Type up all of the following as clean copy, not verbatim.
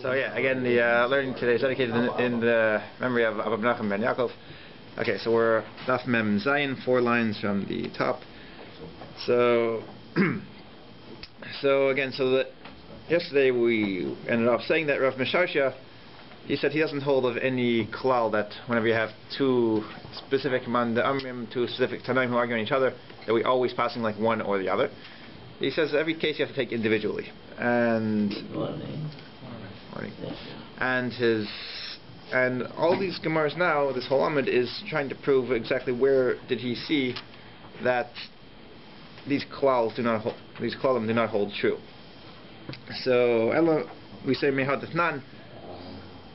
So yeah, again, the learning today is dedicated in the memory of Avraham ben Yaakov. Okay, so we're DAF Mem Zayin, 4 lines from the top. So, yesterday we ended up saying that Rav Misharsha, he said he doesn't hold of any klal that whenever you have two specific man amrim, two specific tanaim who argue on each other, that we always passing like one or the other. He says every case you have to take individually. And all these Gemaras now, this whole Amud is trying to prove exactly where did he see that these klalim do not hold true. So we say Mehadatnan,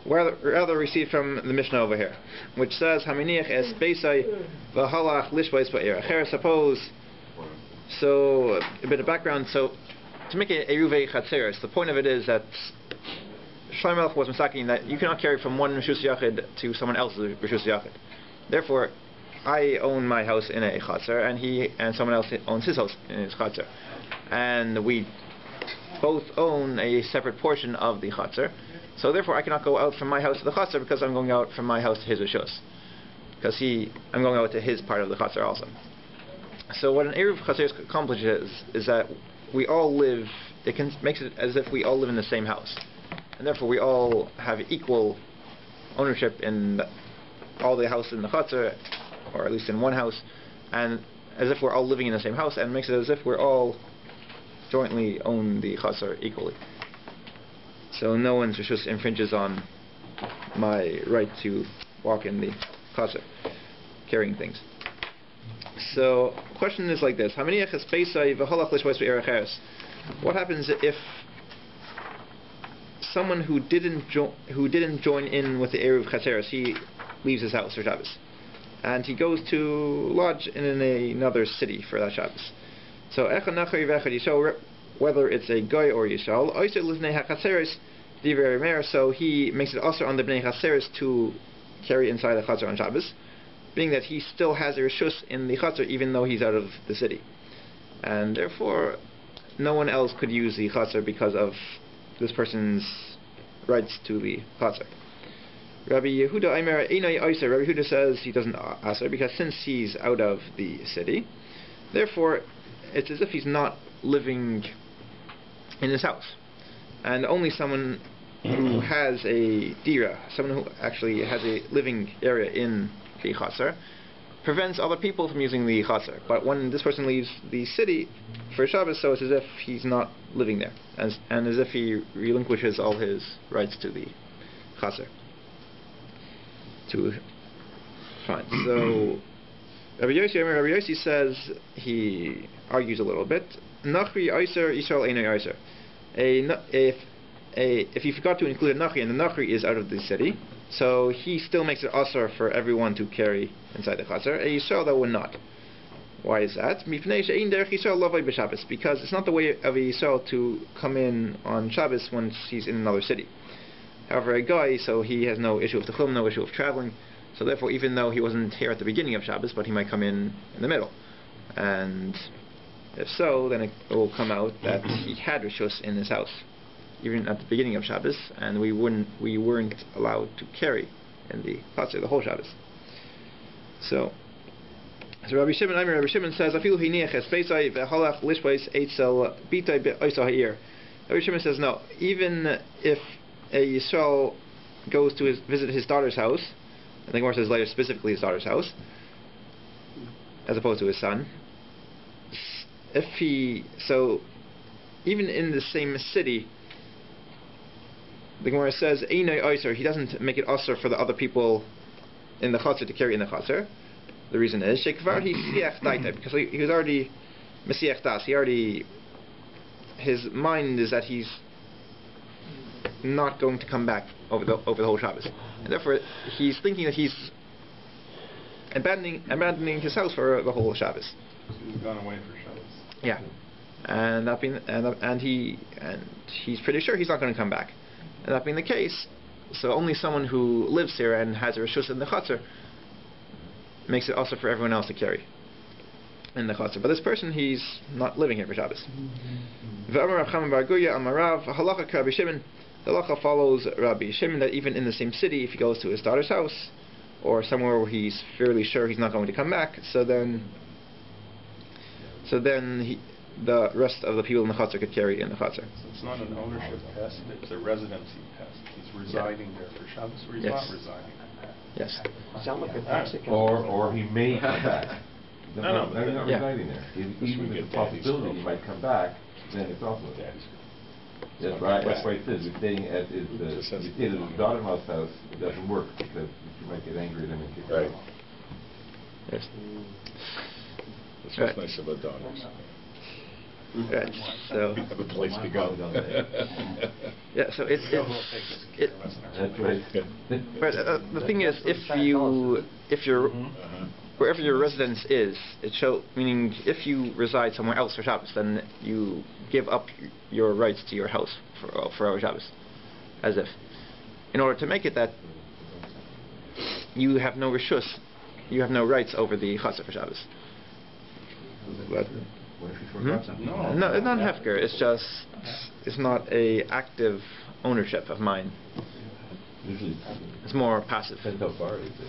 rather received from the Mishnah over here, which says Haminiach es Beisai v'halach lishvais ba'ir. Suppose. So a bit of background. So to make a ERU chatzeres, the point of it is that Shlomo was misaking that you cannot carry from one Rishus Yachid to someone else's Rishus Yachid. Therefore, I own my house in a chatzer, and someone else owns his house in his chatzer, and we both own a separate portion of the chatzer. So therefore, I cannot go out from my house to the chatzer because I'm going out from my house to his Rishus, because I'm going out to his part of the chatzer also. So what an ERU chatzeres accomplishes is that we all live. Makes it as if we all live in the same house, and therefore we all have equal ownership in all the house in the chatzer, or at least in one house, and as if we're all living in the same house, and makes it as if we're all jointly own the chatzer equally. So no one's rishus infringes on my right to walk in the chatzer, carrying things. So the question is like this: what happens if someone who didn't join in with the ERU chatzeres, he leaves his house for Shabbos, and he goes to lodge in another city for that Shabbos? So whether it's a guy or yishal, so he makes it also on the bnei chatzeres to carry inside the chatzer on Shabbos, being that he still has a rishus in the chatzer even though he's out of the city, and therefore no one else could use the chatzer because of this person's rights to the chatzer. Rabbi Yehuda says he doesn't aser because since he's out of the city, therefore it's as if he's not living in his house, and only someone who has a dira, someone who actually has a living area in the chatzer, prevents other people from using the chatzer. But when this person leaves the city for Shabbos, so it's as if he's not living there, and as if he relinquishes all his rights to the chatzer. Fine. So Rabbi Yossi says, he argues a little bit. Nachri Eiser, Yisrael Einay Eiser. If you forgot to include a Nachri, and the Nachri is out of the city, so he still makes it asr for everyone to carry inside the chatzer. A Yisrael that would not. Why is that? Because it's not the way of a Yisrael to come in on Shabbos once he's in another city. However, a guy, so he has no issue with the chum, no issue of traveling. So therefore, even though he wasn't here at the beginning of Shabbos, but he might come in the middle. And if so, then it will come out that he had rishus in his house, even at the beginning of Shabbos, and we weren't allowed to carry in the chatzer the whole Shabbos. So Rabbi Shimon says, Afilu hiniach es beisai ve'halach lishbais eitzel bitai be'oisa ha'ir. Rabbi Shimon says, no, even if a Yisrael goes to visit his daughter's house, I think Gemara says later specifically his daughter's house, as opposed to his son, even in the same city, the Gemara says Einay Eiser, he doesn't make it Aser for the other people in the chatzer to carry in the chatzer. The reason is Shekvar he siach daita, because he was already Mesiach Das. His mind is that he's not going to come back over the whole Shabbos, and therefore he's thinking that he's abandoning his house for the whole Shabbos. So he's gone away for Shabbos. Yeah, and he's pretty sure he's not going to come back. And that being the case, so only someone who lives here and has a rishus in the chatzer makes it also for everyone else to carry in the chatzer. But this person, he's not living here for Shabbos. the halacha follows Rabbi Shimon that even in the same city, if he goes to his daughter's house or somewhere where he's fairly sure he's not going to come back, so then the rest of the people in the chutzner could carry in the chutzner. So it's not an ownership test, it's a residency test. He's residing there for Shabbos, or he's not residing. Yes. Sound like a toxic. Or he may come back. No, They're not yeah. residing there. Even we if get the possibility he might come back, then it's also Daddy's. That's right. That's why it says you're staying at his daughter-in-law's house. It doesn't work because she might get angry at him and kick her Right. out. Yes. That's Right. what's nice about daughters. Right. So We have a place to go. yeah. So That's right. but the thing is, if you're wherever your residence is, it meaning if you reside somewhere else for Shabbos, then you give up your rights to your house for our Shabbos, as if in order to make it that you have no rishus, you have no rights over the chutzner for Shabbos. But, What if you forgot something? no, it's not hefker. It's not a active ownership of mine. Usually, It's more passive. depends how far it is. In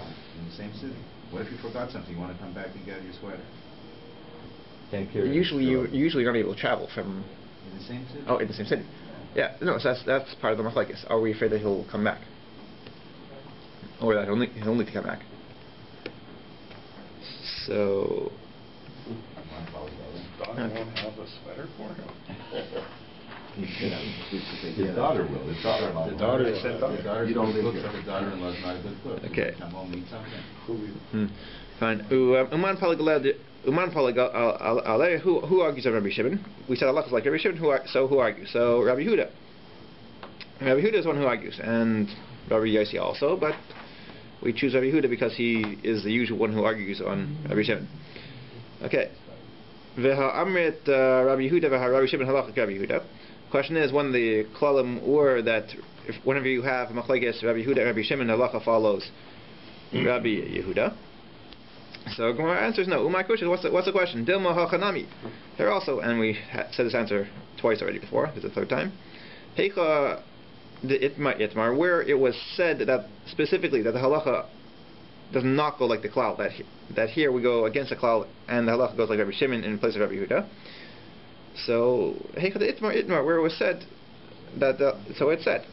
the same city. What if you forgot something? You want to come back and get your sweater? Can't carry. Usually you're not able to travel from. In the same city? Oh, in the same city. Yeah, no, so that's part of the machlekes. Are we afraid that he'll come back, or that he'll need to come back? So. Daughter won't have a sweater for him. His daughter will. His daughter-in-law. The daughter- will. the daughter- The daughter You don't cook, live so here. the daughter-in-law is not a good cook. Okay. Come home and eat something. Fine. Uman Palag Ale, who argues on Rabbi Shimon? We said Allah is like Rabbi Shimon. Who argues? So Rabbi Huda. Rabbi Huda is one who argues, and Rabbi Yossi also. But we choose Rabbi Huda because he is the usual one who argues on Rabbi Shimon. Okay. Veha Amrit Rabbi Huda veha Rabbi Shimon halachik Rabbi Huda. Question is, one of the klalim were that if whenever you have machlekes Rabbi Huda and Rabbi Shimon, halacha follows Rabbi Yehuda. So Gemara answers no. Umay Kushik, what's the question? Dilma hachanami. Here also, and we said this answer twice already before. This is the third time. Heicha the itmar, where it was said that specifically that the halacha does not go like the klal, that here we go against the klal and the halacha goes like Rabbi Shimon in place of Rabbi Yehuda. So heicha the itmar, where it was said that so it said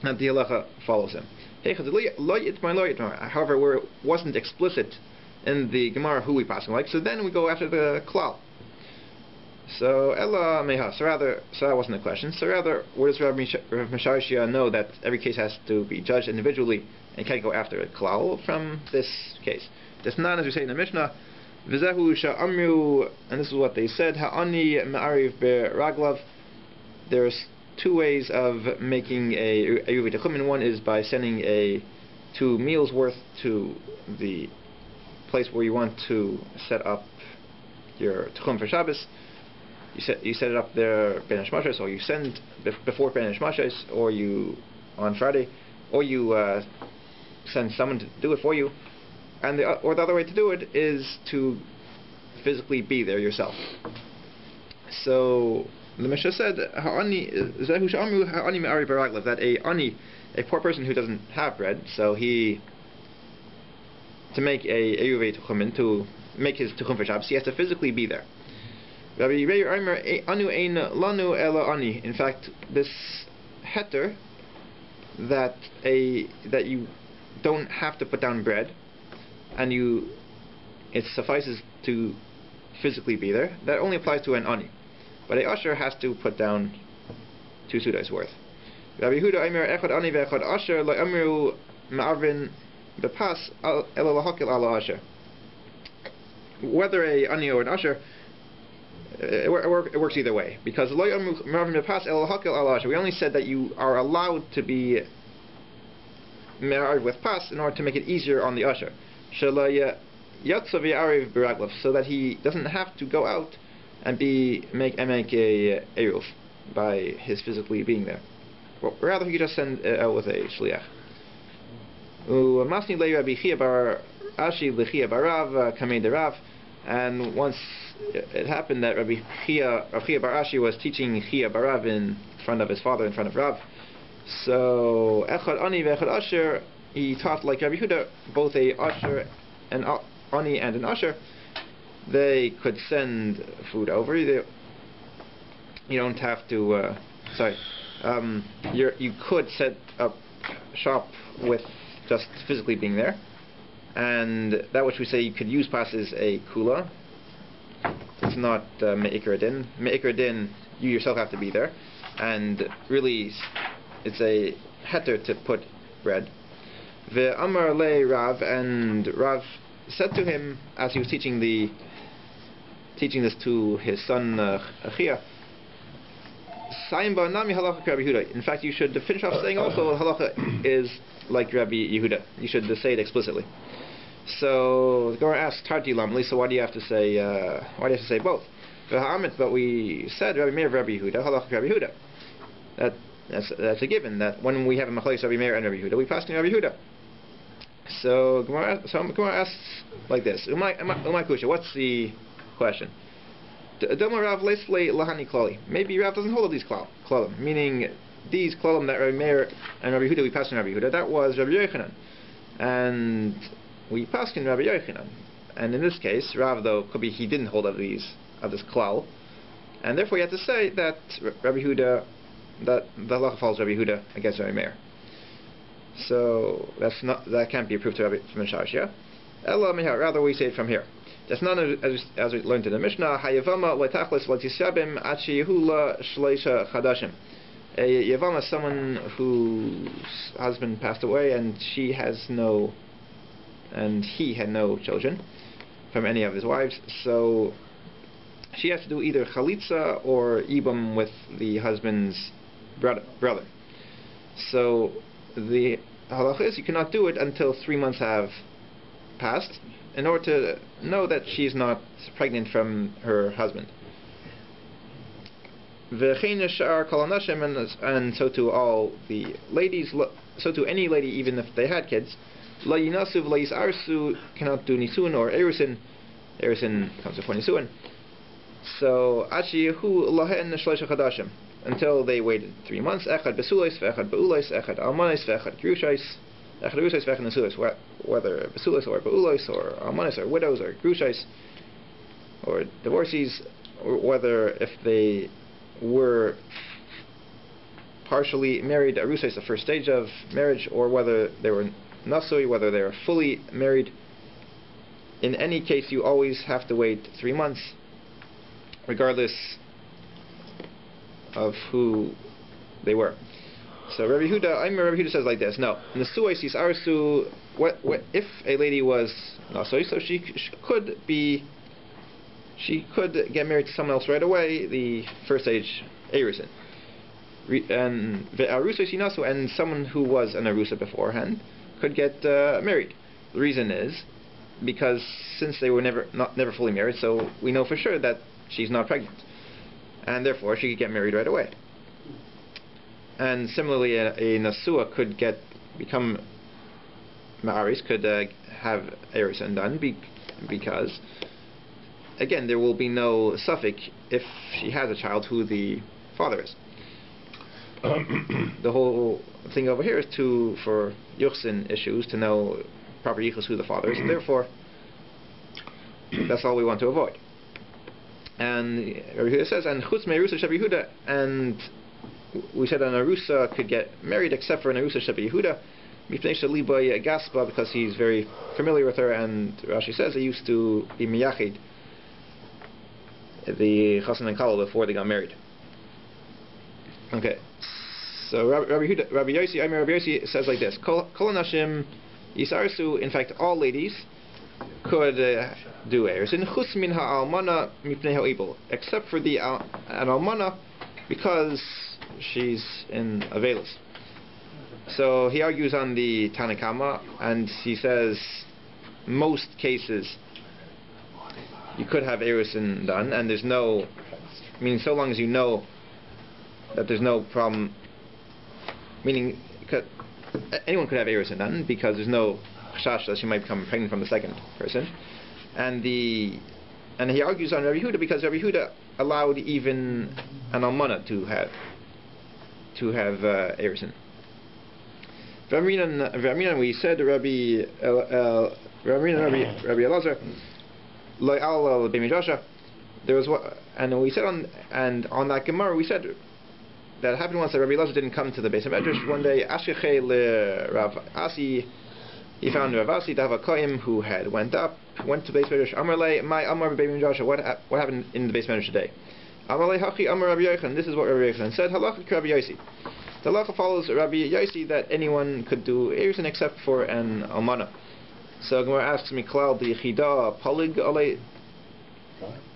that the halacha follows him. Heicha the lo itmar. However, where it wasn't explicit in the Gemara who we passing like, so then we go after the klal. So Ella Meha. So that wasn't the question. So rather, where does Rav Mishashia know that every case has to be judged individually and can't go after a klal from this case? This not, as we say in the Mishnah, V'zehu sha'amru, and this is what they said, Ha'ani ma'ariv be'raglav. There's two ways of making a ERU techumen. One is by sending 2 meals worth to the place where you want to set up your techum for Shabbos. You set it up there Ben Hashmashos, or you send before Ben Hashmashos, or you on Friday, or you send someone to do it for you. And the other way to do it is to physically be there yourself. So the Mishnah said that a poor person who doesn't have bread, so to make a ERU techumen, to make his techum for Shabbos, he has to physically be there. In fact, this heter that you don't have to put down bread, and it suffices to physically be there, that only applies to an ani. But a usher has to put down 2 sudas worth. Rabbi Yehuda Aimer echad ani ve'echad usher lo'amru ma'arvin bepas ela lahakil ala usher. Whether a ani or an usher, it works either way, because we only said that you are allowed to be married with pas in order to make it easier on the usher, so that he doesn't have to go out and make a eruf by his physically being there. Well, rather, he could just send out with a shliach. And once it happened that Rabbi Chia Bar Ashi was teaching Chia Barav in front of his father, in front of Rav, So Echad Ani ve'Echad Asher, he taught like Rabbi Yehuda, both a Asher and Ani and an Asher. They could send food over. You don't have to. You could set up shop with just physically being there, and that which we say you could use pass is a kula. It's not me'ikar din. Me'ikar din, you yourself have to be there, and really, it's a heter to put bread. Ve'amar le Rav, and Rav said to him as he was teaching this to his son Achia. In fact, you should finish off saying also halacha is like Rabbi Yehuda. You should say it explicitly. So the Gemara asks, "Tarti lamli." So why do you have to say? Why do you have to say both? But we said Rabbi Meir, Rabbi Yehuda, halacha Rabbi Yehuda. That's a given. That when we have a machlokes Rabbi Meir and Rabbi Yehuda, we pass to Rabbi Yehuda. So Gemara asks like this: Umay kusha. What's the question? Maybe Rav doesn't hold of these klalim, meaning these klalim that Rabbi Meir and Rabbi Yehuda we passed in Rabbi Yehuda. That was Rabbi Yochanan, and we passed in Rabbi Yochanan. And in this case, Rav though could be he didn't hold of this klal, and therefore you have to say that Rabbi Yehuda, that the halacha follows Rabbi Yehuda against Rabbi Meir. So that can't be approved to Rabbi from Sharash, yeah. Rather we say it from here. That's not as we learned in the Mishnah. Hayavama le'tachlis le'tishabim achi yehula shleisha chadashim. A yavama is someone whose husband passed away and he had no children from any of his wives. So she has to do either chalitza or ibum with the husband's brother. So the halacha is you cannot do it until 3 months have passed, in order to know that she's not pregnant from her husband. And so to all the ladies, so to any lady, even if they had kids, cannot do nisun or erusin. Erusin comes before nisuin. So until they waited 3 months. Echad besulais, v'echad beulais, echad almanis, v'echad grushais. Whether basulas or baulos or almanis or widows or grushais or divorcees, or whether if they were partially married, arusa is the first stage of marriage, or whether they were nasui, whether they were fully married. In any case, you always have to wait 3 months, regardless of who they were. So Rabbi Yehuda says like this: no, nesuos is arsu. If a lady was nasoi, so she could get married to someone else right away. The first stage erusin, and the arusa sinasu, and someone who was an arusa beforehand could get married. The reason is because since they were never fully married, so we know for sure that she's not pregnant, and therefore she could get married right away. And similarly, a nasua could become ma'aris, could have erusin done, because again there will be no suffix if she has a child who the father is. The whole thing over here is for yuchsin issues to know proper yichus who the father is, and therefore that's all we want to avoid. And Rabbi Yehuda says, and chutz me'erusa Rabbi Yehuda, and we said an arusa could get married except for an arusa Rabbi Yehuda, mipnei shaliba gaspa, because he's very familiar with her, and Rashi says they used to be miyachid the chassan and kala before they got married. Okay, so Rabbi Yossi says like this: Kol anashim yisarsu. In fact, all ladies could do erusin chutz min ha'almana mipnei ha'ibul, except for an almana, because she's in Avelis. So he argues on the Tanakama, and he says most cases you could have erusin done, and there's no, meaning so long as you know that there's no problem, meaning anyone could have erusin done because there's no chash that she might become pregnant from the second person. And he argues on Rabbi Yehuda because Rabbi Yehuda allowed even an almana to have erusin. V'aminan, we said Rabbi Elazar, Lo al b'midrasha. There was what, and we said on that Gemara we said that happened once that Rabbi Elazar didn't come to the base of Medrash. One day, Ashkechei le Rav Asi, he found Rav Asi, DAF Chaim, who had went to the base of Medrash. Amar le, my Amar b'midrasha. What happened in the base of Medrash today? Amar le hachi Amar Rabbi Yochanan. This is what Rabbi Yochanan said. Halacha Rabbi Yosi. The halacha follows Rabbi Yosi that anyone could do erusin except for an almana. So Gemara asks me, Klal the Chida Palig Ale.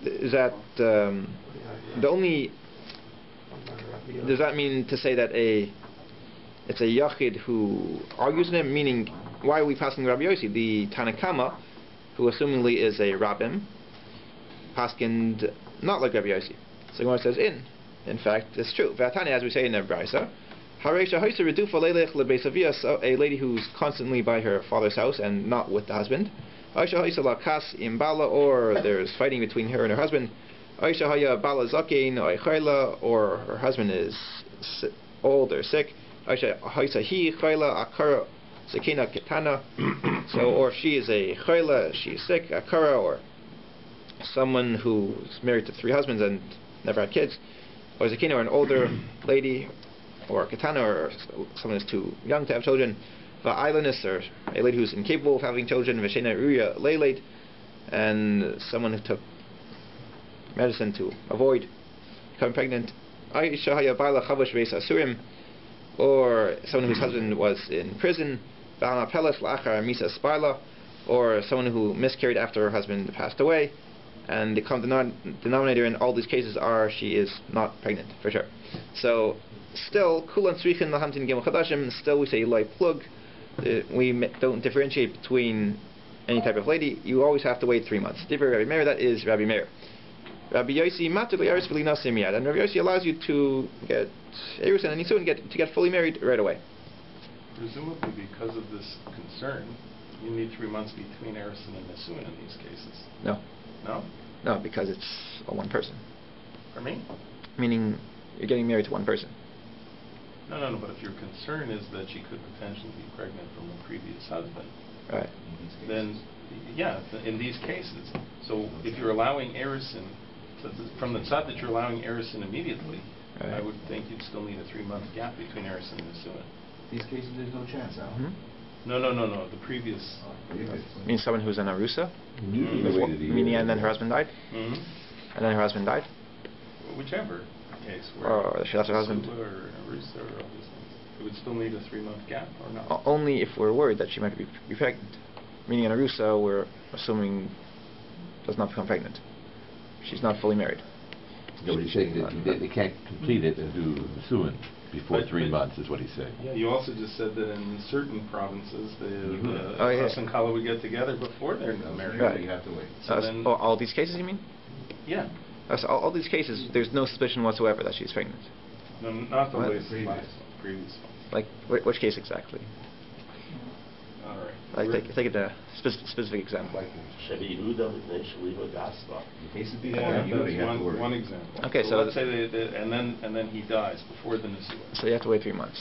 Is that the only? Does that mean to say that it's a yachid who argues in it? Meaning, why are we passing Rabbi Yosi, the Tanakama, who assumingly is a rabbim, paskind not like Rabbi Yosi? So Gemara says, in fact, it's true. V'atani, as we say in the Brisa, Haresha Haisa Redufa Leilech LeBeisavia, a lady who's constantly by her father's house and not with the husband. Aisha Haisa Lakas Imbala, or there's fighting between her and her husband. Aisha Haya Bala Zakein Oichayla, or her husband is old or sick. Aisha Haisa Hi Chayla Akara Zakina Ketana. So, or she is a Chayla, she's sick, Akara, or someone who's married to 3 husbands and never had kids. Or Zakina, or an older lady, or Ketana, or someone who's too young to have children. Va'ailanis, or a lady who's incapable of having children. V'shena Ruya Leilate, and someone who took medicine to avoid becoming pregnant. Aisha Haya Baila Chavash Beis Asurim, or someone whose husband was in prison. Va'ana Pelas La'achar Misa Speigle, or someone who miscarried after her husband passed away. And the common denominator in all these cases are she is not pregnant, for sure. So, still, Kulan Tzrichin Lahamtin Gimel Chadashim, still we say Loi Plug. We don't differentiate between any type of lady. You always have to wait 3 months. Different Rabbi Meir, that is Rabbi Meir. Rabbi Yosi Matul Yaris Velina Simiyad, and Rabbi Yosi allows you to get Erusin and Nisun to get fully married right away. Presumably, because of this concern, you need 3 months between Erusin and Nisun in these cases. No. No? No, because it's one person. For me? Meaning you're getting married to one person. No, but if your concern is that she could potentially be pregnant from a previous husband, right? Then, yeah, in these cases. So if you're allowing Erusin, from the side that you're allowing Erusin immediately, right, I would think you'd still need a 3-month gap between Erusin and Nisun. These cases, there's no chance, huh? Mm-hmm. No, the previous. Means someone who's an Arusa? Mm-hmm. Meaning, and then her husband died? Mm-hmm. And then her husband died? Whichever case. Or she lost her husband? Or Arusa or all these things. It would still need a 3-month gap or not? Only if we're worried that she might be pregnant. Meaning an Arusa, we're assuming does not become pregnant. She's not fully married. No, but he's saying that they can't complete it and do Suin before 3 months, is what he's saying. Yeah, you also just said that in certain provinces, the yes. and Kala would get together before they're married. Right. You have to wait. So then, all these cases, you mean? Yeah. So all these cases, there's no suspicion whatsoever that she's pregnant. No, not the What? way previous one. Like, which case exactly? All right. Like, take a specific example. In case of Yeah, you have to that's worry. one example. Okay, so let's say and then he dies before the Nisuin. So you have to wait 3 months.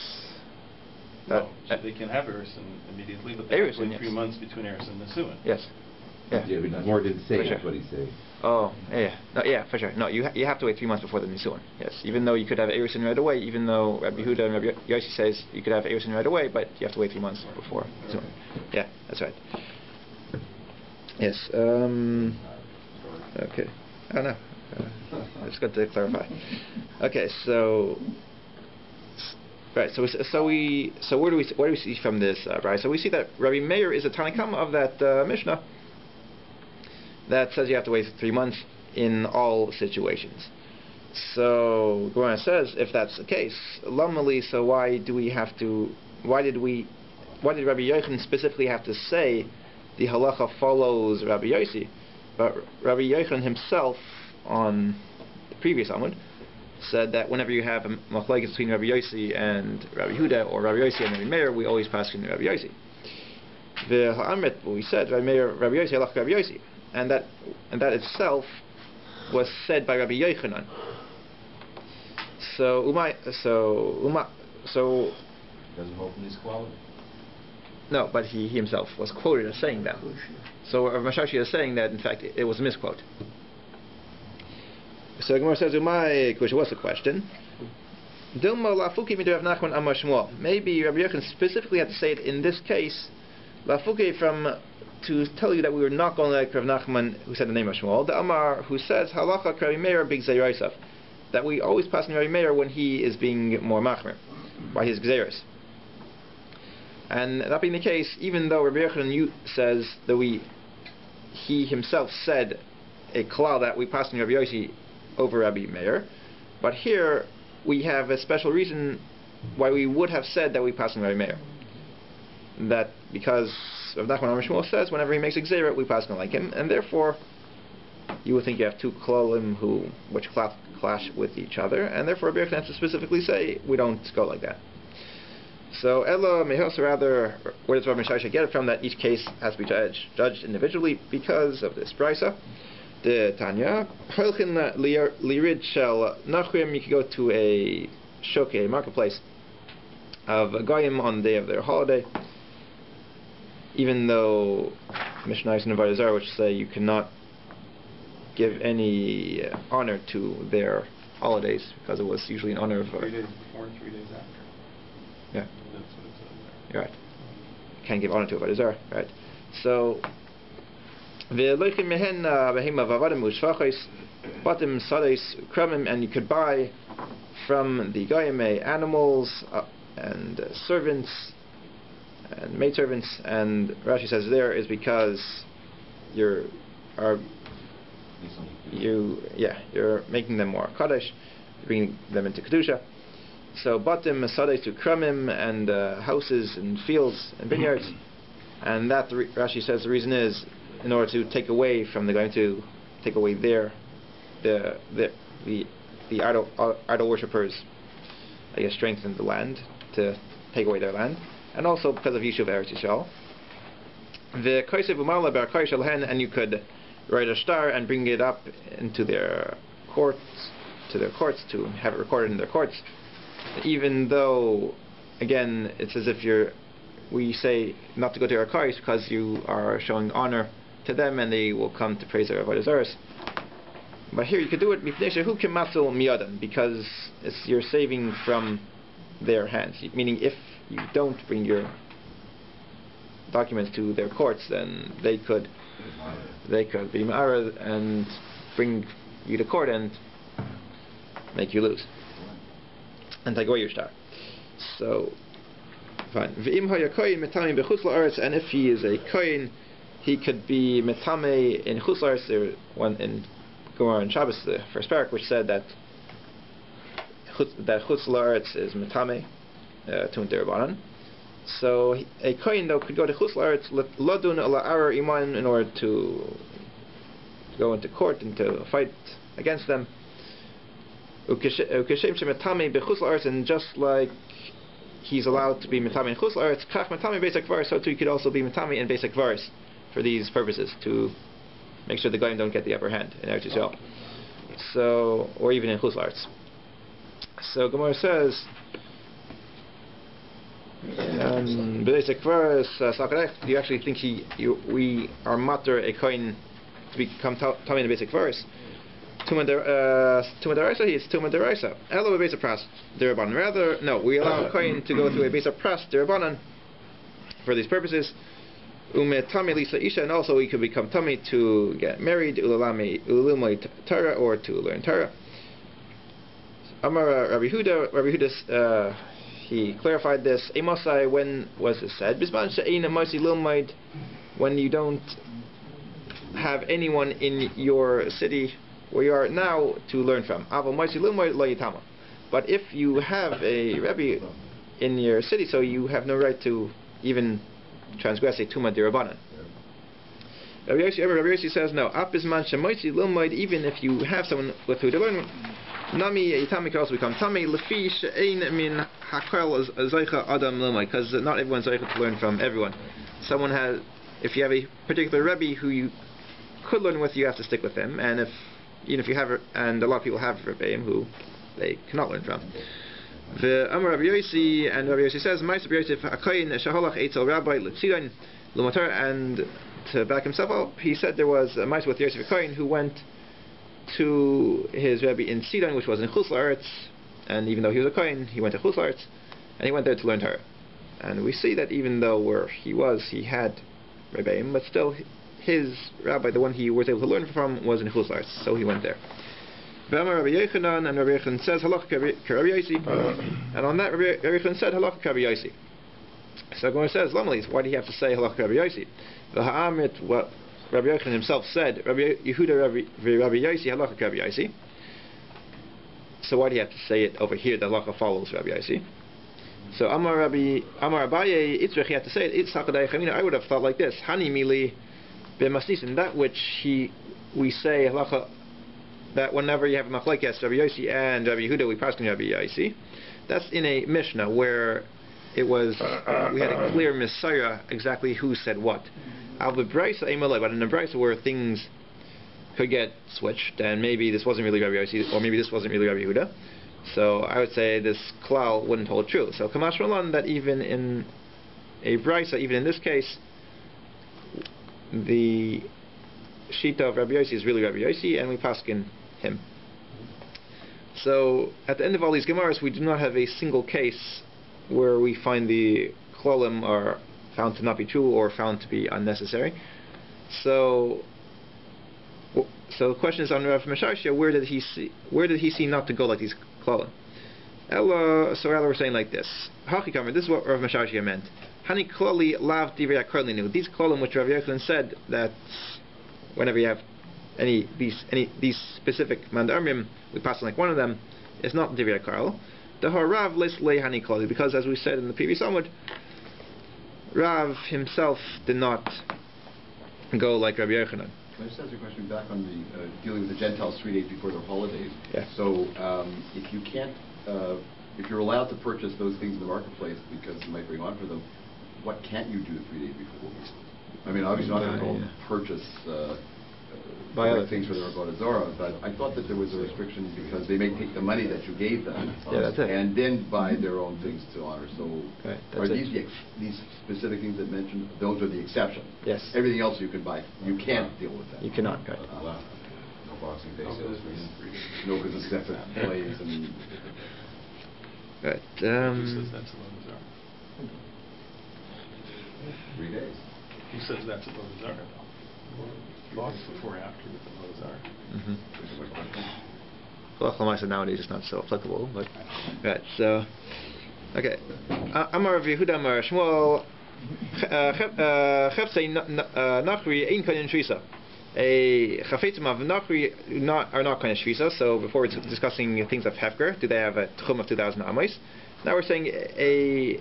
No, so they can have Erusin immediately, but they have to Erusin, wait 3 yes. months between Erusin and Nisuin. Yes. Yeah. Yeah, but more didn't say For sure. that's what he's saying. Oh, yeah. No, yeah, for sure. No, you have to wait 3 months before the Nisuin. Yes. Even though you could have Erusin right away, even though Rabbi Yehuda and Rabbi Yossi says you could have Erusin right away, but you have to wait 3 months before. So, yeah, that's right. Yes. Okay. Oh no. It's good to clarify. Okay, so. Right. So where do we see from this? Right. So we see that Rabbi Meir is a Tanakama of that Mishnah that says you have to wait 3 months in all situations. So Gemara says, if that's the case, Lamali, so why did Rabbi Yochanan specifically have to say the halacha follows Rabbi Yossi? But Rabbi Yochanan himself, on the previous Amud, said that whenever you have a machlokes between Rabbi Yossi and Rabbi Yehuda, or Rabbi Yossi and Rabbi Meir, we always pass in Rabbi Yossi. The Ha'amrit, we said Rabbi Meir, Rabbi Yossi, halach Rabbi Yossi, and that itself was said by Rabbi Yochanan. So Doesn't hold from his quality. No, but he himself was quoted as saying that. So Rav Mashashi is saying that in fact it was a misquote. So Gemara says, "Umay question." What's the question? Dilma lafuki midrav Nachman amar Shmuel. Maybe Rabbi Yochanan specifically had to say it in this case, lafuki to tell you that we were not going like Rav Nachman, who said the name of Shmuel. The Amar, who says halacha Rabbi Meir big Yoseph, that we always pass in Rabbi Meir when he is being more machmer by his gzeros. And that being the case, even though Rabbi Yochanan says that he himself said a klal that we pass in Rabbi Yossi over Rabbi Meir, but here we have a special reason why we would have said that we pass in Rabbi Meir. That because Rav Nachman Amar Shmuel says whenever he makes a gzera we pass like him, and therefore you would think you have two klalim which clash with each other, and therefore Rabbi Yochanan has to specifically say we don't go like that. So Ella Mehos, rather, where does Rav Mishasha get it from that each case has to be judged individually because of this brisa? The Tanya Holchin Lirid Shel Nachrim, you could go to a shuk, a marketplace of Goyim on the day of their holiday, even though Mishnah and Varazar which say you cannot give any honor to their holidays because it was usually in honor of 3 days before and 3 days after. Yeah. That's what it says there. You're right. Can't give honor to a Varazar, right? So and you could buy from the Goyim animals and servants and maidservants, and Rashi says there is because you're making them more kaddish, bringing them into kedusha. So batim sadais to krumim and houses and fields and vineyards, and that Rashi says the reason is in order to take away from the Goyim, to take away the idol worshippers, I guess, strengthen the land, to take away their land, and also because of Yishuv Eretz Yisrael. The Kaisev Umala Bar Kai Shalhen, and you could write a star and bring it up into their courts, to have it recorded in their courts. Even though, again, it's as if we say not to go to your kais because you are showing honor to them and they will come to praise their avodas zaros. But here you could do it because you're saving from their hands. Meaning, if you don't bring your documents to their courts, then they could be ma'ara and bring you to court and make you lose and take away your star. So fine. And if he is a kohen, he could be metame in chutz la'aretz. There one in Gemara and Shabbos, the first parak, which said that chutz la'aretz is metame to derabanan. So a kohen though could go to chutz la'aretz ladun la'arar iman in order to go into court and to fight against them. And just like he's allowed to be metame in chutz la'aretz, kach metame beis hakvaros, so too he could also be metame in beis hakvaros for these purposes, to make sure the Goyim don't get the upper hand in Eretz Yisrael. So, or even in chutz la'aretz. So Gemara says, beis hakvaros, do you actually think we are matter a kohen to become tamei in beis hakvaros? Tuma deraisa, he is tuma deraisa. Elo beis hapras derabanan. Rather, no, we allow a kohen to go through a beis hapras derabanan for these purposes. Tami lisa isha, and also he could become tami to get married, ulumay Torah, or to learn Torah. Amar Rabbi Huda, he clarified this. Emosai, when was this said? Bisman she'eina mosi lumayd, when you don't have anyone in your city where you are now to learn from. Aval mosi lumayd lo yitama. But if you have a Rebbe in your city, so you have no right to even transgress a tuma derabanan. Rabbi Yossi says no. Apizman shemoitzi lilmoid, even if you have someone with who to learn, nami yitami can also become tami. Lefi she'ein min hakel zoicha adam lilmoid, because not everyone's zoicha to learn from everyone. Someone has, if you have a particular Rebbe who you could learn with, you have to stick with him. And even if you have, and a lot of people have Rebbeim who they cannot learn from. The Amar Rabbi Yossi, and Rabbi Yossi says, "Ma'aser Yosef Hacohen shaholach etzel Rabbi l'tzion l'matar." And to back himself up, he said there was a ma'aser with Yosef Hacohen who went to his Rebbe in Sidon, which was in Chutz La'aretz, and even though he was a Kohen, he went to Chutz La'aretz, and he went there to learn Torah. And we see that even though where he had Rebbeim, but still his rabbi, the one he was able to learn from, was in Chutz La'aretz, so he went there. V'amar Rabbi Yochanan, and Rabbi Yochanan says halach k'Rabbi Yossi, and on that Rabbi Yochanan said halach k'Rabbi Yossi. So Gemara says, Lamali, why do you have to say halach k'Rabbi Yossi? V'ha'amrit, what Rabbi Yochanan himself said, Rabbi Yehuda Rabbi Yossi halach k'Rabbi Yossi. So why do you have to say it over here? The halacha follows Rabbi Yossi. So Amar Abaye Itzrich, he had to say it. I would have thought like this: Hani mili b'masnisin, that which we say halacha, that whenever you have a machlekes Rabbi Yossi and Rabbi Yehuda, we pass on Rabbi Yossi. That's in a Mishnah where it was we had a clear Messiah exactly who said what. But in the Brisa where things could get switched, and maybe this wasn't really Rabbi Yossi, or maybe this wasn't really Rabbi Yehuda, so I would say this klal wouldn't hold true. So Kamash Malan, that even in a Brisa, even in this case, the Shita of Rabbi Yossi is really Rabbi Yossi, and we paskin him. So at the end of all these Gemaras, we do not have a single case where we find the klalim are found to not be true or found to be unnecessary. So the question is on Rav Meshashia, where did he see not to go like these klalim? So rather we're saying like this. Hachikamer, this is what Rav Meshashia meant. Hani klali lav divrei hakarlinu. These klalim which Rav Yochanan said that whenever you have these specific mandarmim, we pass on like one of them, is not divrei hakarl. The Harav lis lei hani klali, because as we said in the previous Amud, Rav himself did not go like Rabbi Yochanan. Can I just ask a question back on the dealing with the Gentiles 3 days before their holidays? Yeah. So if you can't, if you're allowed to purchase those things in the marketplace because you might bring on for them, what can't you do 3 days before? I mean, obviously not going to go purchase buy other things for their Avodah Zarah, but I thought that there was a restriction because they may take the money that you gave them and then buy their own things to honor. So are these specific things that mentioned, those are the exceptions? Yes. Everything else you can buy. You can't deal with that. You cannot, right. No Boxing Day sales. No, because it's separate plays and... Right. Who says that's Avodah Zarah? 3 days. Who says that's Avodah Zarah, though? Bought before or after with the Avodah Zarah. Well, nowadays it's not so applicable, but right. So, okay. Amar Rav Yehuda Amar Shmuel Chefsei Nachri Ein Kohen Shvisa. A Chafetzim of Nachri are not Kohen Shvisa. So before we're discussing things of Hefker, do they have a Tchum of 2,000 Amos? Now we're saying a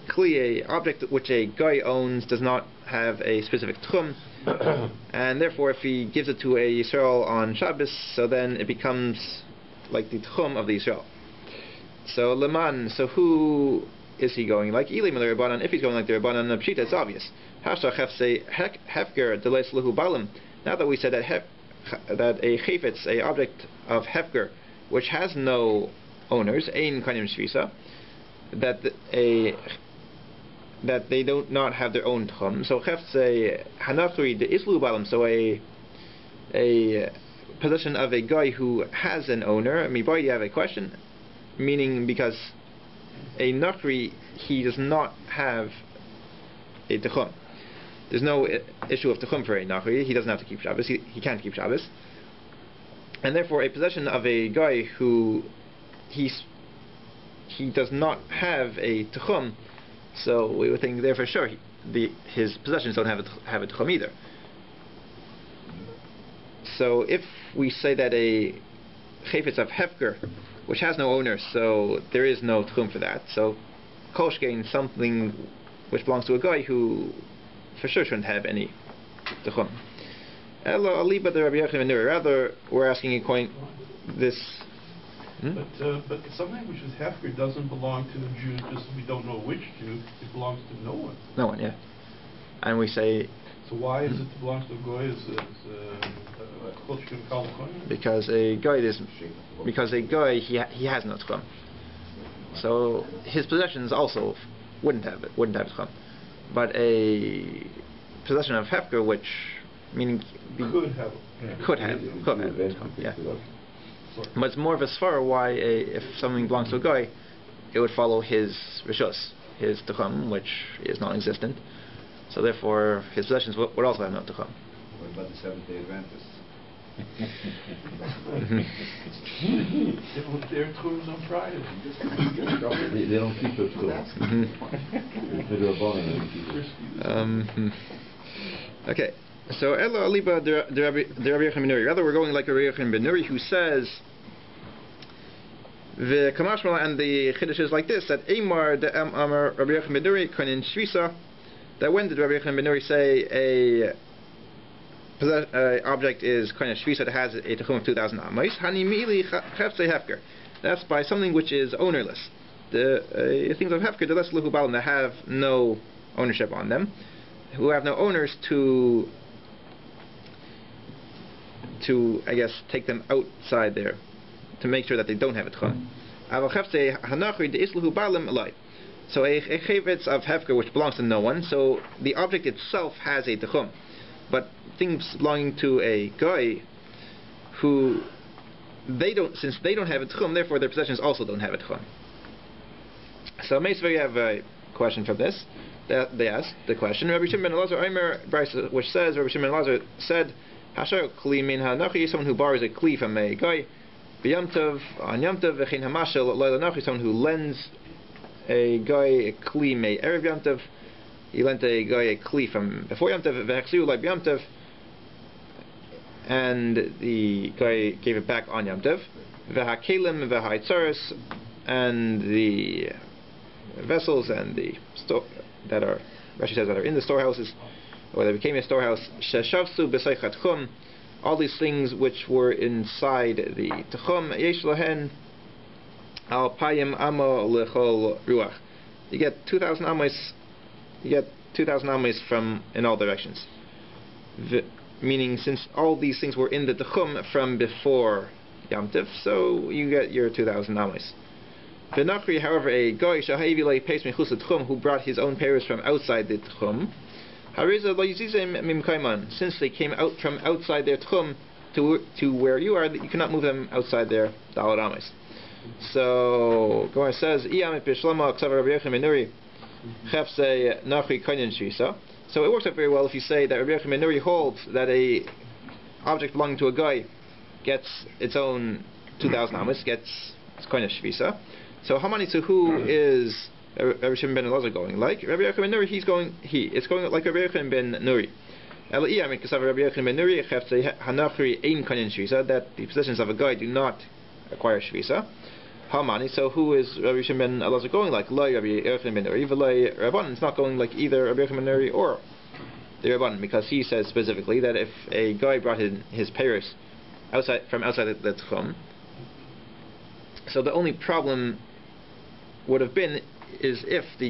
kli, a object which a guy owns, does not have a specific tchum, and therefore if he gives it to a Yisrael on Shabbos, so then it becomes like the tchum of the Yisrael. So leman, so who is he going like? Ilim Rabbanan. If he's going like the Rabbanan, Pshita, it's obvious. Hasha Hefse Hefker Deles Lahu Balim. Now that we said that a chayfetz, a object of Hefker, which has no owners, ein kanim shvisa, that they do not have their own tchum. So chefze hanachri de islu balam. So a possession of a guy who has an owner. Mibai, you have a question, meaning because a nachri, he does not have a tchum. There's no issue of tchum for a nachri. He doesn't have to keep Shabbos. He can't keep Shabbos, and therefore a possession of a guy who he does not have a tchum, so we would think there for sure his possessions don't have a tchum either. So if we say that a chayfetz of hefker, which has no owner, so there is no tchum for that. So koshkein, something which belongs to a guy who for sure shouldn't have any tchum. Rather, we're asking a coin this. But something which is hefker doesn't belong to the Jew, just we don't know which Jew. It belongs to no one. No one, yeah. And we say. So why is it belongs to a goy? Because a guy he has no tchum. So his possessions also wouldn't have tchum. But a possession of hefker, which meaning could have tchum. Yeah. But it's more of a svara why if something belongs to a guy, it would follow his rishus, his tchum, which is non-existent. So therefore, his possessions would also have no tchum. What about the Seventh-day Adventists? Their tchums on Friday. They don't keep those tchums. Okay. So Ella Aliba the Rabbi Yochanan ben Nuri. Rather, we're going like Rabbi Yochanan ben Nuri, who says the Kamashmal, and the Chiddush is like this: that Eimar de Amar Rabbi Yochanan ben Nuri Konin Shvisa. That when did Rabbi Yochanan ben Nuri say a object is Konin Shvisa that has a tchum of 2,000 amos? Hani mili chefse hefker. That's by something which is ownerless. The things of hefker, the less luhu balim, that have no ownership on them, who have no owners to I guess take them outside there, to make sure that they don't have a tchum. So a chavetz of hefker which belongs to no one, so the object itself has a tchum, but things belonging to a guy who since they don't have a tchum, therefore their possessions also don't have a tchum. So Meisver, you have a question from this. They asked the question. Rabbi Shimon ben Elazar Omer, which says Rabbi Shimon ben Elazar said, Hashar kli min hanachi, someone who borrows a kli from a guy, b'yamtov on yamtov v'chein hamashel loyla nachi, someone who lends a guy a kli may erev yamtov, he lent a guy a kli from before yamtov v'hechziu like yamtov, and the guy gave it back on yamtov, v'hakelim v'haitzaris, and the vessels and the that are, Rashi says, that are in the storehouses, or they became a storehouse. Sheshavsu b'seichat chum, all these things which were inside the tchum. Yesh lahen al payim amo lechol ruach. You get 2,000 amos. You get 2,000 amos from in all directions. Meaning, since all these things were in the tchum from before Yom Tov, so you get your 2,000 amos. V'nachri, however, a goy shahayvilei peis mechus tchum, who brought his own payers from outside the tchum. Harav lo yizizem mimkaiman, since they came out from outside their tchum to where you are, you cannot move them outside their dalad amos. So Gemara says, "Iyam b'shlama ksav Rabbi Yochanan ben Nuri chefse nachri kanyan shvisa." So it works out very well if you say that Rabbi Yochanan ben Nuri holds that a object belonging to a guy gets its own 2,000 amos, gets its kanyan shvisa. So how many to who is Rabbi Shimon ben Elazar going? Like Rabbi Yochanan ben Nuri, it's going like Rabbi Yochanan ben Nuri. That the possessions of a guy do not acquire shvisa. How many? So who is Rabbi Shimon ben Elazar going like? Rabbi Yochanan ben Nuri, v'loi Rabbanan. It's not going like either Rabbi Yochanan ben Nuri or the Rabbanan, because he says specifically that if a guy brought in his payers from outside the tchum, so the only problem would have been is if the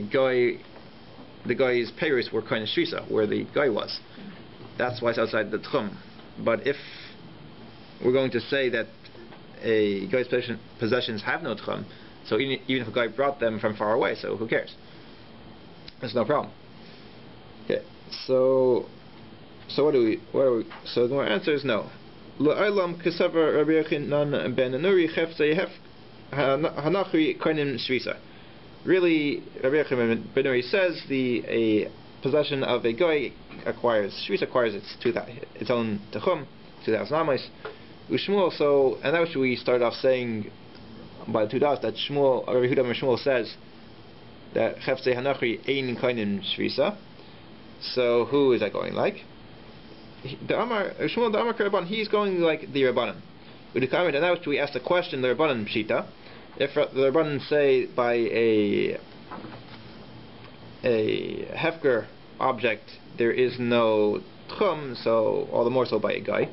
guy's payers were kind of shvisa, where the guy was. That's why it's outside the tchum. But if we're going to say that a guy's possessions have no tchum, so even if a guy brought them from far away, so who cares? There's no problem. Okay, so what do we? So the answer is no. L'aylam kesavar Rabbi Yochanan ben Nuri chefzei hanachri koinim shvisa. Really, Rabbi Yochanan ben Nuri says a possession of a guy acquires its own tchum, 2,000 amos. Ushmuel, so, and that was we started off saying by the two DAF, that Shmuel, Rabbi Yehuda ben Shmuel says that chefzei hanachri ein koinim shvisa. So who is that going like? Shmuel the Amar Rabban, he's going like the Rabbanan. And now we ask the question, the Rabbanan Pshita, if the Rabbanan say by a hefker object there is no tchum, so all the more so by a guy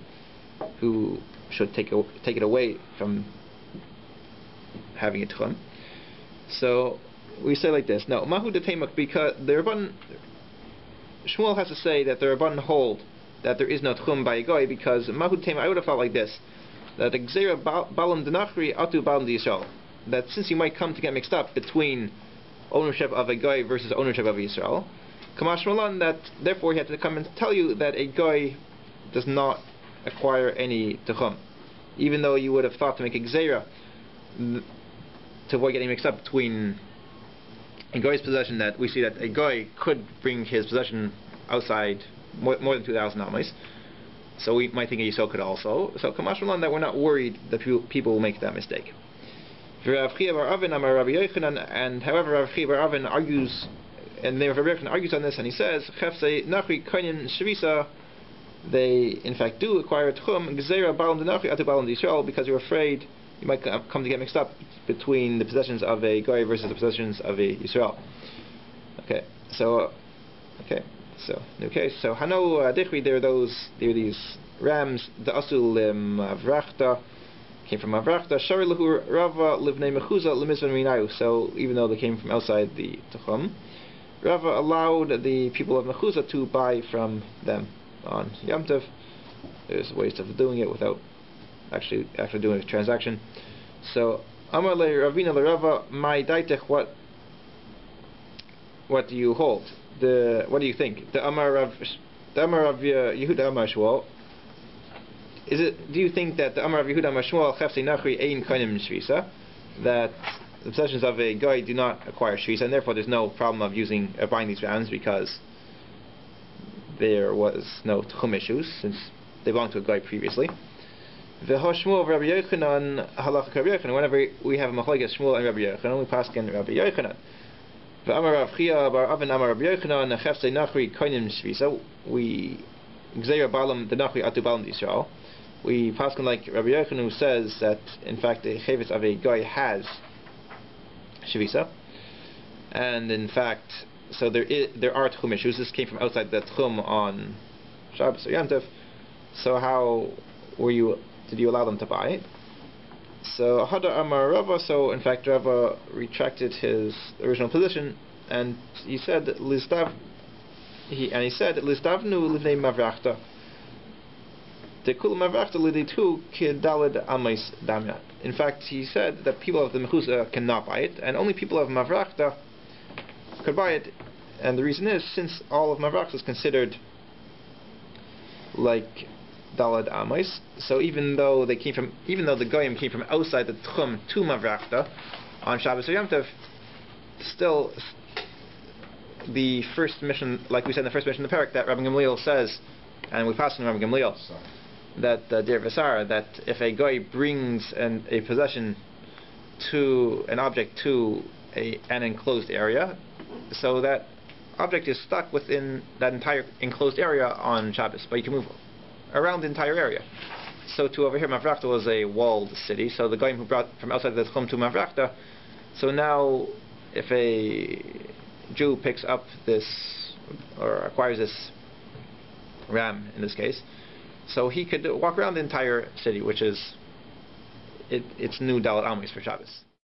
who should take it away from having a tchum. So we say like this. No, mahu deteimak, because the Rabbanan, Shmuel has to say that the Rabbanan hold that there is no tchum by a guy, because mahu deteimak, I would have felt like this, that the gzeira balam denachri atu balam d'Yisrael, that since you might come to get mixed up between ownership of a guy versus ownership of Yisrael, Kamash Malan, that therefore he had to come and tell you that a guy does not acquire any Techum, even though you would have thought to make a Gzeira to avoid getting mixed up between a guy's possession, that we see that a guy could bring his possession outside more than 2,000 amas. So we might think a Yisrael could also. So Kamash Malan, that we're not worried that people will make that mistake. And however, Rav Chia bar Avin argues, and the Rav Yochanan argues on this, and he says, they in fact do acquire Tchum, because you're afraid you might come to get mixed up between the possessions of a Goy versus the possessions of a Yisrael. So new case. So Hano Dichri, there are these rams, the Asul Avrachta, came from Avrachta, Shari Lahu Rava Livnei Mechuza Lemizvan Minayu. So even though they came from outside the Techum, Rava allowed the people of Mechuza to buy from them on Yom Tov. There's ways of doing it without actually doing a transaction. So Amar le Ravina le Rava, my daitech, what do you hold? What do you think? The Amar Rav Yehuda Amar Shmuel. Do you think that the Amar of Yehuda Amar Shmuel Chefsei Nachri Ein Konim Shvisa, that the possessions of a guy do not acquire Shvisa, and therefore there's no problem of buying these rams because there was no Tchum issues since they belonged to a guy previously. V'ho Shmuel of Rabbi Yochanan Halach Rabbi Yochanan. Whenever we have a machlokes Shmuel and Rabbi Yochanan, we pass again Rabbi Yochanan. V'amar Rav Chia bar Avin Amar Rabbi Yochanan Chefsei Nachri Konim Shvisa. We Gzeira Balam the Nachri Atu Balam Yisrael. We pass like Rabbi Yochanan, who says that in fact the chavetz of a guy has Shvisa, and in fact, so there are Tchum issues. This came from outside the Tchum on Shabbos or Yom Tov. So how did you allow them to buy it? So Hada Amar Rava. So in fact, Rava retracted his original position, and he said Listavnu Livnei Mavrachta. In fact, he said that people of the Mechuza cannot buy it, and only people of Mavrachta could buy it. And the reason is, since all of Mavrachta is considered like Dalad Amais, so even though the Goyim came from outside the Tchum to Mavrachta on Shabbos or Yom Tov, still the first mission, like we said in the first mission in the parak, that Rabbi Gamliel says, and we passed on Rabbi Gamliel, that Dir Vasar, that if a guy brings a possession to an object to an enclosed area, so that object is stuck within that entire enclosed area on Shabbos, but you can move around the entire area. So to over here, Mavrachta was a walled city, so the guy who brought from outside the Tchum to Mavrachta, so now if a Jew picks up this, or acquires this ram in this case, so he could walk around the entire city, which is it's new Dalet Amos for Shabbos.